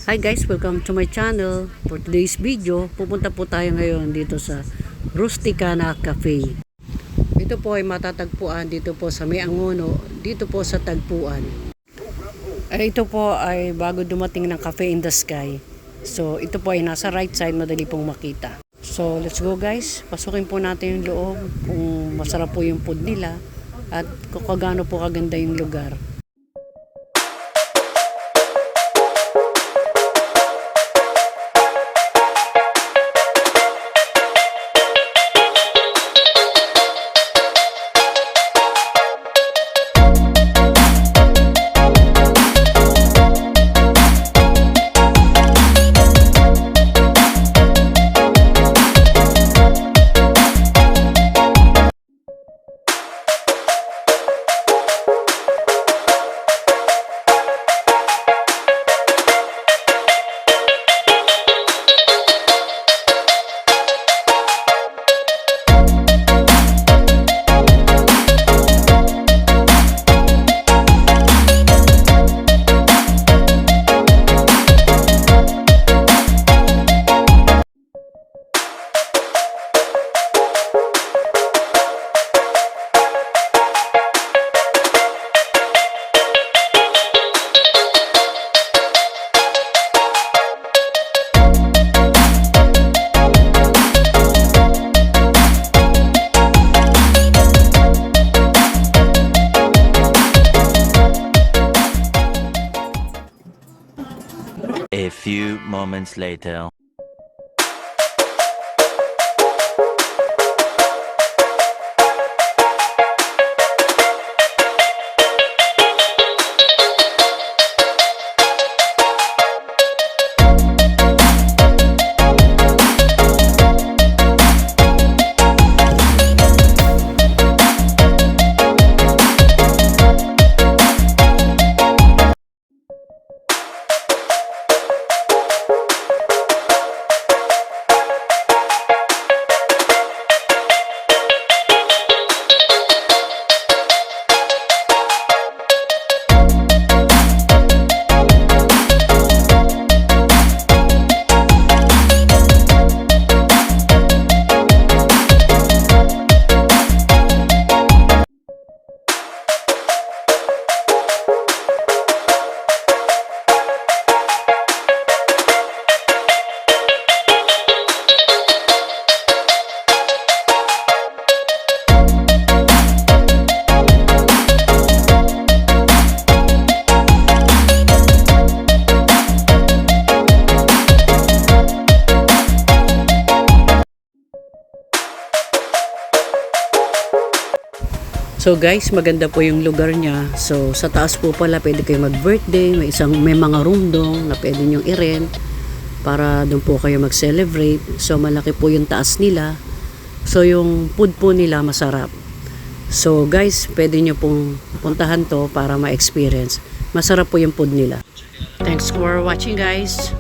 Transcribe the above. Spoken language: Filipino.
Hi guys, welcome to my channel. For today's video, pupunta po tayo ngayon dito sa Rusticana Cafe. Ito po ay matatagpuan dito po sa May Angono, dito po sa Tagpuan. Ito po ay bago dumating ng Cafe in the Sky. So ito po ay nasa right side, madali pong makita. So let's go guys, pasukin po natin yung loob kung masarap po yung food nila at kung kagano po kaganda yung lugar. A few moments later. So guys, maganda po yung lugar niya. So sa taas po pala pwede kayo mag-birthday, may mga room dong na pwede nyo i-rent para doon po kayo mag-celebrate. So malaki po yung taas nila. So yung food po nila masarap. So guys, pwede nyo pong puntahan to para ma-experience. Masarap po yung food nila. Thanks for watching guys.